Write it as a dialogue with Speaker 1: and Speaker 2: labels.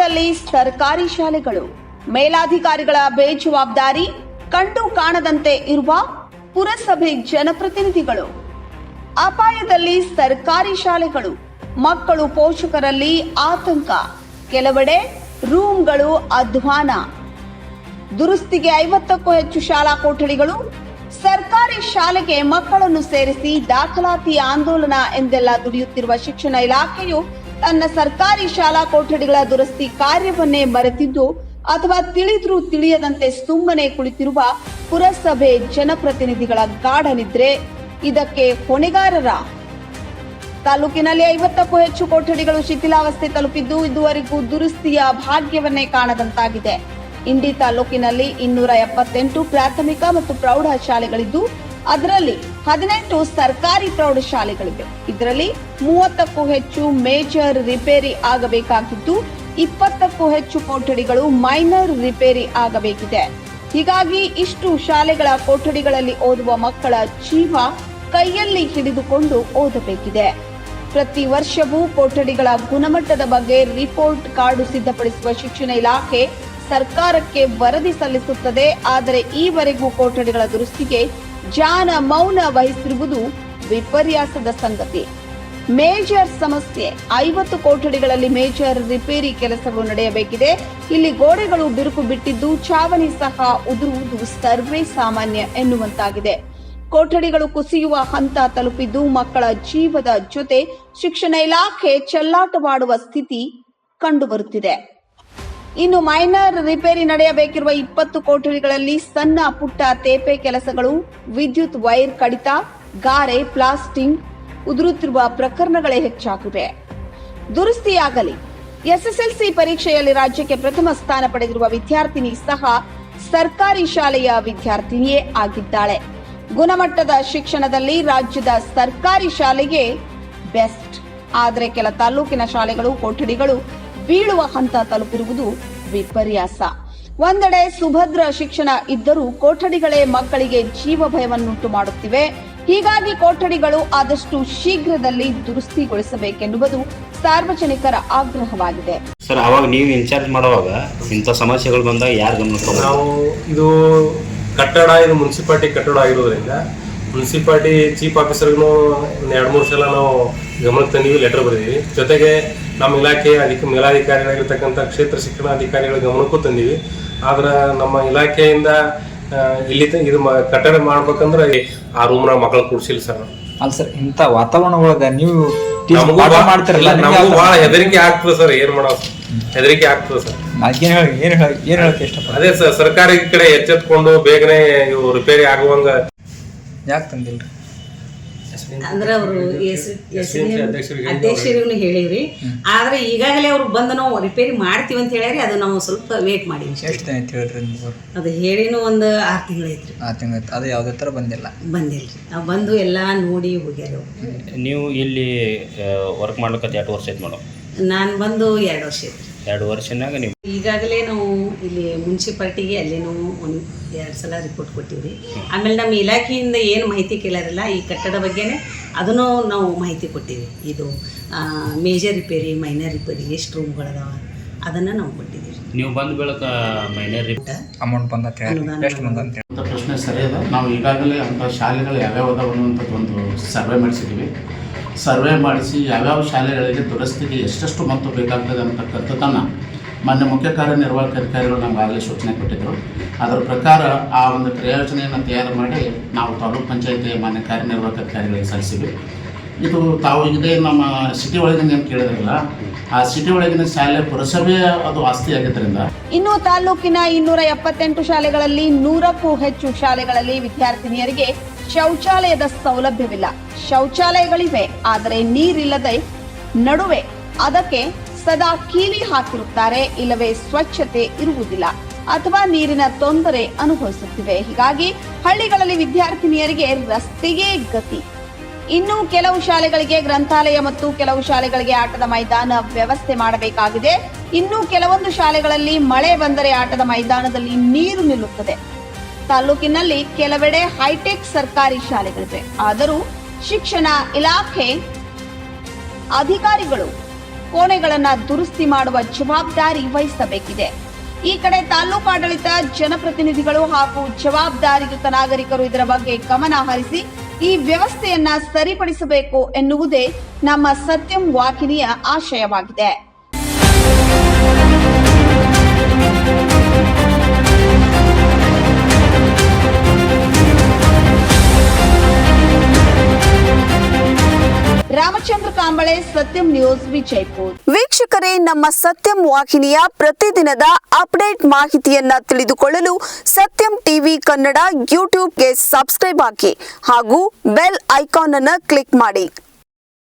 Speaker 1: ಅಪಾಯದಲ್ಲಿ ಸರ್ಕಾರಿ ಶಾಲೆಗಳು, ಮೇಲಾಧಿಕಾರಿಗಳ ಬೇಜವಾಬ್ದಾರಿ, ಕಂಡು ಕಾಣದಂತೆ ಇರುವ ಪುರಸಭೆ ಜನಪ್ರತಿನಿಧಿಗಳು. ಅಪಾಯದಲ್ಲಿ ಸರ್ಕಾರಿ ಶಾಲೆಗಳು, ಮಕ್ಕಳು ಪೋಷಕರಲ್ಲಿ ಆತಂಕ, ಕೆಲವೆಡೆ ರೂಮ್ಗಳು ಅಧ್ವಾನ. ದುರಸ್ತಿಗೆ 50ಕ್ಕೂ ಹೆಚ್ಚು ಶಾಲಾ ಕೊಠಡಿಗಳು. ಸರ್ಕಾರಿ ಶಾಲೆಗೆ ಮಕ್ಕಳನ್ನು ಸೇರಿಸಿ ದಾಖಲಾತಿ ಆಂದೋಲನ ಎಂದೆಲ್ಲ ದುಡಿಯುತ್ತಿರುವ ಶಿಕ್ಷಣ ಇಲಾಖೆಯು ತನ್ನ ಸರ್ಕಾರಿ ಶಾಲಾ ಕೊಠಡಿಗಳ ದುರಸ್ತಿ ಕಾರ್ಯವನ್ನೇ ಮರೆತಿದ್ದು ಅಥವಾ ತಿಳಿದ್ರೂ ತಿಳಿಯದಂತೆ ಸುಮ್ಮನೆ ಕುಳಿತಿರುವ ಪುರಸಭೆ ಜನಪ್ರತಿನಿಧಿಗಳ ಗಾಢ ನಿದ್ರೆ ಇದಕ್ಕೆ ಹೊಣೆಗಾರರ. ತಾಲೂಕಿನಲ್ಲಿ 50ಕ್ಕೂ ಹೆಚ್ಚು ಕೊಠಡಿಗಳು ಶಿಥಿಲಾವಸ್ಥೆ ತಲುಪಿದ್ದು ಇದುವರೆಗೂ ದುರಸ್ತಿಯ ಭಾಗ್ಯವನ್ನೇ ಕಾಣದಂತಾಗಿದೆ. ಇಂಡಿ ತಾಲೂಕಿನಲ್ಲಿ 278 ಪ್ರಾಥಮಿಕ ಮತ್ತು ಪ್ರೌಢ ಶಾಲೆಗಳಿದ್ದು ಅದರಲ್ಲಿ 18 ಸರ್ಕಾರಿ ಪ್ರೌಢ ಶಾಲೆಗಳಿವೆ. ಇದರಲ್ಲಿ 30ಕ್ಕೂ ಹೆಚ್ಚು ಮೇಜರ್ ರಿಪೇರಿ ಆಗಬೇಕಾಗಿದ್ದು 20ಕ್ಕೂ ಹೆಚ್ಚು ಕೊಠಡಿಗಳು ಮೈನರ್ ರಿಪೇರಿ ಆಗಬೇಕಿದೆ. ಹೀಗಾಗಿ ಇಷ್ಟು ಶಾಲೆಗಳ ಕೊಠಡಿಗಳಲ್ಲಿ ಓದುವ ಮಕ್ಕಳ ಜೀವ ಕೈಯಲ್ಲಿ ಹಿಡಿದುಕೊಂಡು ಓದಬೇಕಿದೆ. ಪ್ರತಿ ವರ್ಷವೂ ಕೊಠಡಿಗಳ ಗುಣಮಟ್ಟದ ಬಗ್ಗೆ ರಿಪೋರ್ಟ್ ಕಾರ್ಡು ಸಿದ್ಧಪಡಿಸುವ ಶಿಕ್ಷಣ ಇಲಾಖೆ ಸರ್ಕಾರಕ್ಕೆ ವರದಿ ಸಲ್ಲಿಸುತ್ತದೆ. ಆದರೆ ಈವರೆಗೂ ಕೊಠಡಿಗಳ ದುರಸ್ತಿಗೆ ಜಾನ ಮೌನ ವಹಿಸಿರುವುದು ವಿಪರ್ಯಾಸದ ಸಂಗತಿ. ಮೇಜರ್ ಸಮಸ್ಯೆ 50 ಕೊಠಡಿಗಳಲ್ಲಿ ಮೇಜರ್ ರಿಪೇರಿ ಕೆಲಸಗಳು ನಡೆಯಬೇಕಿದೆ. ಇಲ್ಲಿ ಗೋಡೆಗಳು ಬಿರುಕು ಬಿಟ್ಟಿದ್ದು ಚಾವಣಿ ಸಹ ಉದುರುವುದು ಸರ್ವೇ ಸಾಮಾನ್ಯ ಎನ್ನುವಂತಾಗಿದೆ. ಕೊಠಡಿಗಳು ಕುಸಿಯುವ ಹಂತ ತಲುಪಿದ್ದು ಮಕ್ಕಳ ಜೀವದ ಜೊತೆ ಶಿಕ್ಷಣ ಇಲಾಖೆ ಚೆಲ್ಲಾಟವಾಡುವ ಸ್ಥಿತಿ ಕಂಡುಬರುತ್ತಿದೆ. ಇನ್ನು ಮೈನರ್ ರಿಪೇರಿ ನಡೆಯಬೇಕಿರುವ 20 ಕೊಠಡಿಗಳಲ್ಲಿ ಸಣ್ಣ ಪುಟ್ಟ ತೇಪೆ ಕೆಲಸಗಳು, ವಿದ್ಯುತ್ ವೈರ್ ಕಡಿತ, ಗಾರೆ, ಪ್ಲಾಸ್ಟಿಂಗ್ ಉದುರುತ್ತಿರುವ ಪ್ರಕರಣಗಳೇ ಹೆಚ್ಚಾಗಿವೆ. ದುರಸ್ತಿಯಾಗಲಿ. ಎಸ್ಎಸ್ಎಲ್ಸಿ ಪರೀಕ್ಷೆಯಲ್ಲಿ ರಾಜ್ಯಕ್ಕೆ ಪ್ರಥಮ ಸ್ಥಾನ ಪಡೆದಿರುವ ವಿದ್ಯಾರ್ಥಿನಿ ಸಹ ಸರ್ಕಾರಿ ಶಾಲೆಯ ವಿದ್ಯಾರ್ಥಿನಿಯೇ ಆಗಿದ್ದಾಳೆ. ಗುಣಮಟ್ಟದ ಶಿಕ್ಷಣದಲ್ಲಿ ರಾಜ್ಯದ ಸರ್ಕಾರಿ ಶಾಲೆಗೆ ಬೆಸ್ಟ್. ಆದರೆ ಕೆಲ ತಾಲೂಕಿನ ಶಾಲೆಗಳು ಕೊಠಡಿಗಳು ಬೀಳುವ ಹಂತ ತಲುಪಿರುವುದು ವಿಪರ್ಯಾಸ. ಒಂದೆಡೆ ಸುಭದ್ರ ಶಿಕ್ಷಣ ಇದ್ದರೂ ಕೊಠಡಿಗಳೇ ಮಕ್ಕಳಿಗೆ ಜೀವ ಭಯವನ್ನುಂಟು ಮಾಡುತ್ತಿವೆ. ಹೀಗಾಗಿ ಕೊಠಡಿಗಳು ಆದಷ್ಟು ಶೀಘ್ರದಲ್ಲಿ ದುರಸ್ತಿಗೊಳಿಸಬೇಕೆನ್ನುವುದು ಸಾರ್ವಜನಿಕರ ಆಗ್ರಹವಾಗಿದೆ.
Speaker 2: ಸರ್, ಅವಾಗ ನೀವು ಇನ್ಚಾರ್ಜ್ ಮಾಡುವಾಗ ಇಂಥ ಸಮಸ್ಯೆಗಳು ಬಂದಾಗ ಯಾರು ಗಮನಕ್ಕೆ
Speaker 3: ನಾವು ಇದು ಕಟ್ಟಡ ಇದು ಮುನ್ಸಿಪಾಲಿಟಿ ಕಟ್ಟಡ ಆಗಿರೋದ್ರಿಂದ ಮುನ್ಸಿಪಾಲಿಟಿ ಚೀಫ್ ಆಫೀಸರ್ಗೂ 2-3 ಸಲ ನಾವು ಗಮನಕ್ಕೆ ತಂದೀವಿ, ಲೆಟರ್ ಬರೆದೀವಿ. ಜೊತೆಗೆ ನಮ್ಮ ಇಲಾಖೆ ಮೇಲಾಧಿಕಾರಿಗಳಾಗಿರ್ತಕ್ಕಂಥ ಕ್ಷೇತ್ರ ಶಿಕ್ಷಣಾಧಿಕಾರಿಗಳ ಗಮನಕ್ಕೂ ತಂದೀವಿ. ಆದ್ರೆ ನಮ್ಮ ಇಲಾಖೆಯಿಂದ ಇಲ್ಲಿ ಇದು ಕಟ್ಟಡ ಮಾಡ್ಬೇಕಂದ್ರೆ ಆ ರೂಮ್ನ ಮಕ್ಕಳು ಕೂಡ್ಸಿಲ್ಲ ಸರ್.
Speaker 4: ಅಲ್ಲ ಸರ್, ಇಂಥ ವಾತಾವರಣ ಒಳಗ ನೀವು ಮಾಡ್ತಿರಲ್ಲ,
Speaker 3: ನಮಗೂ ಬಹಳ ಹೆದರಿಕೆ ಆಗ್ತದೆ ಸರ್. ಏನ್ ಮಾಡೋದು, ಹೆದರಿಕೆ ಆಗ್ತದೆ ಸರ್.
Speaker 4: ಏನ್ ಹೇಳಕ್ ಇಷ್ಟಪಡ್ತೀನಿ.
Speaker 3: ಅದೇ ಸರ್, ಸರ್ಕಾರಿ ಕಡೆ ಎಚ್ಚೆತ್ಕೊಂಡು ಬೇಗನೆ ಇವು ರಿಪೇರಿ ಆಗುವಂಗ
Speaker 4: ಯಾಕೆ ತಂದಿಲ್ರಿ
Speaker 5: ಅಂದ್ರೆ ಅವರು ಅಧ್ಯಕ್ಷರಿಗೂ ಹೇಳಿವ್ರಿ. ಆದ್ರೆ ಈಗಾಗಲೇ ಅವ್ರು ಬಂದು ನಾವು ರಿಪೇರಿ ಮಾಡ್ತೀವಿ ಅಂತ ಹೇಳ್ಯಾರಿ. ಅದು ನಾವು ಸ್ವಲ್ಪ ವೇಟ್ ಮಾಡಿ.
Speaker 4: ಎಷ್ಟು ದಿನ ಐತಿ ಹೇಳ್ರಿ ನೀವು?
Speaker 5: ಅದು ಹೇಳಿನೂ ಒಂದು 6 ತಿಂಗಳು ಐತ್ರಿ.
Speaker 4: 6 ತಿಂಗಳು ಐತಿ. ಅದು ಯಾವುದೇ ಥರ ಬಂದಿಲ್ರಿ.
Speaker 5: ನಾವು ಬಂದು ಎಲ್ಲ ನೋಡಿ ಹೋಗ್ಯಾರ.
Speaker 2: ನೀವು ಇಲ್ಲಿ ವರ್ಕ್ ಮಾಡ್ಲಿಕ್ಕೆ 2 ವರ್ಷ ಐತಿ ಮೇಡಮ್?
Speaker 5: ನಾನು ಬಂದು 2 ವರ್ಷ ಐತ್ರಿ.
Speaker 2: 2 ವರ್ಷನಾಗ ನೀವು
Speaker 5: ಈಗಾಗಲೇ ನಾವು ಇಲ್ಲಿ ಮುನ್ಸಿಪಾಲ್ಟಿಗೆ ಅಲ್ಲೇನೂ 1-2 ಸಲ ರಿಪೋರ್ಟ್ ಕೊಟ್ಟಿವ್ರಿ. ಆಮೇಲೆ ನಮ್ಮ ಇಲಾಖೆಯಿಂದ ಏನು ಮಾಹಿತಿ ಕೇಳಾರಲ್ಲ ಈ ಕಟ್ಟಡ ಬಗ್ಗೆನೇ ಅದನ್ನು ನಾವು ಮಾಹಿತಿ ಕೊಟ್ಟಿವಿ. ಇದು ಮೇಜರ್ ರಿಪೇರಿ, ಮೈನರ್ ರಿಪೇರಿ, ಎಷ್ಟು ರೂಮ್ಗಳದಾವ ಅದನ್ನು ನಾವು ಕೊಟ್ಟಿದ್ದೀವಿ.
Speaker 2: ನೀವು ಬಂದ ಬೆಳಕ ಮೈನರ್
Speaker 4: ಅಮೌಂಟ್ ಬಂದ ಎಷ್ಟು ಬಂದಂತ
Speaker 6: ಪ್ರಶ್ನೆ ಸರಿ ಅದ. ನಾವು ಈಗಾಗಲೇ ಅಂಥ ಶಾಲೆಗಳು ಯಾವ್ಯಾವ ಅದಾವ ಅನ್ನುವಂಥದ್ದು ಒಂದು ಸರ್ವೆ ಮಾಡಿಸಿದ್ವಿ. ಸರ್ವೆ ಮಾಡಿಸಿ ಯಾವ್ಯಾವ ಶಾಲೆಗಳಿಗೆ ದುರಸ್ತಿಗೆ ಎಷ್ಟೆಷ್ಟು ಮೊತ್ತ ಬೇಕಾಗ್ತದೆ ಅಂತಕ್ಕಂಥದ್ದನ್ನು ಮಾನ್ಯ ಮುಖ್ಯ ಕಾರ್ಯನಿರ್ವಾಹಕ ಅಧಿಕಾರಿಗಳು ನಮ್ಗೆ ಆಗಲೇ ಸೂಚನೆ ಕೊಟ್ಟಿದ್ದರು. ಅದರ ಪ್ರಕಾರ ಆ ಒಂದು ಕ್ರಿಯಾಯೋಜನೆಯನ್ನು ತಯಾರು ಮಾಡಿ ನಾವು ತಾಲೂಕು ಪಂಚಾಯತಿ ಮಾನ್ಯ ಕಾರ್ಯನಿರ್ವಾಹಕ ಅಧಿಕಾರಿಗಳಿಗೆ ಸಲ್ಲಿಸಿದ್ವಿ. ಇದು ತಾವು ಇದೇ ನಮ್ಮ ಸಿಟಿ ಒಳಗಿನ ಏನು ಕೇಳಿದ್ರಲ್ಲ, ಆ ಸಿಟಿ ಒಳಗಿನ ಶಾಲೆ ಪುರಸಭೆಯ ಅದು ಆಸ್ತಿ ಆಗಿದ್ದರಿಂದ.
Speaker 1: ಇನ್ನು ತಾಲೂಕಿನ 278 ಶಾಲೆಗಳಲ್ಲಿ 100ಕ್ಕೂ ಹೆಚ್ಚು ಶಾಲೆಗಳಲ್ಲಿ ವಿದ್ಯಾರ್ಥಿನಿಯರಿಗೆ ಶೌಚಾಲಯದ ಸೌಲಭ್ಯವಿಲ್ಲ. ಶೌಚಾಲಯಗಳಿವೆ, ಆದರೆ ನೀರಿಲ್ಲದೆ ನಡುವೆ ಅದಕ್ಕೆ ಸದಾ ಕೀಲಿ ಹಾಕಿರುತ್ತಾರೆ. ಇಲ್ಲವೇ ಸ್ವಚ್ಛತೆ ಇರುವುದಿಲ್ಲ ಅಥವಾ ನೀರಿನ ತೊಂದರೆ ಅನುಭವಿಸುತ್ತಿವೆ. ಹೀಗಾಗಿ ಹಳ್ಳಿಗಳಲ್ಲಿ ವಿದ್ಯಾರ್ಥಿನಿಯರಿಗೆ ರಸ್ತೆಯೇ ಗತಿ. ಇನ್ನು ಕೆಲವು ಶಾಲೆಗಳಿಗೆ ಗ್ರಂಥಾಲಯ ಮತ್ತು ಕೆಲವು ಶಾಲೆಗಳಿಗೆ ಆಟದ ಮೈದಾನ ವ್ಯವಸ್ಥೆ ಮಾಡಬೇಕಾಗಿದೆ. ಇನ್ನು ಕೆಲವೊಂದು ಶಾಲೆಗಳಲ್ಲಿ ಮಳೆ ಬಂದರೆ ಆಟದ ಮೈದಾನದಲ್ಲಿ ನೀರು ನಿಲ್ಲುತ್ತದೆ. ತಾಲೂಕಿನಲ್ಲಿ ಕೆಲವೆಡೆ ಹೈಟೆಕ್ ಸರ್ಕಾರಿ ಶಾಲೆಗಳಿವೆ. ಆದರೂ ಶಿಕ್ಷಣ ಇಲಾಖೆ ಅಧಿಕಾರಿಗಳು ಕೋಣೆಗಳನ್ನ ದುರಸ್ತಿ ಮಾಡುವ ಜವಾಬ್ದಾರಿ ವಹಿಸಬೇಕಿದೆ. ಈ ಕಡೆ ತಾಲೂಕಾಡಳಿತ, ಜನಪ್ರತಿನಿಧಿಗಳು ಹಾಗೂ ಜವಾಬ್ದಾರಿಯುತ ನಾಗರಿಕರು ಇದರ ಬಗ್ಗೆ ಗಮನ ಹರಿಸಿ ಈ ವ್ಯವಸ್ಥೆಯನ್ನ ಸರಿಪಡಿಸಬೇಕು ಎನ್ನುವುದೇ ನಮ್ಮ ಸತ್ಯಂ ವಾಹಿನಿಯ ಆಶಯವಾಗಿದೆ. ರಾಮಚಂದ್ರ ಕಾಂಬಳೆ, ಸತ್ಯಂ ನ್ಯೂಸ್, ವಿಜಯಪುರ. ವೀಕ್ಷಕರೇ, ನಮ್ಮ ಸತ್ಯಂ ವಾಹಿನಿಯ ಪ್ರತಿದಿನದ ಅಪ್ಡೇಟ್ ಮಾಹಿತಿಯನ್ನ ತಿಳಿದುಕೊಳ್ಳಲು ಸತ್ಯಂ ಟಿವಿ ಕನ್ನಡ ಯೂಟ್ಯೂಬ್ಗೆ ಸಬ್ಸ್ಕ್ರೈಬ್ ಆಗಿ ಹಾಗೂ ಬೆಲ್ ಐಕಾನ್ ಅನ್ನು ಕ್ಲಿಕ್ ಮಾಡಿ.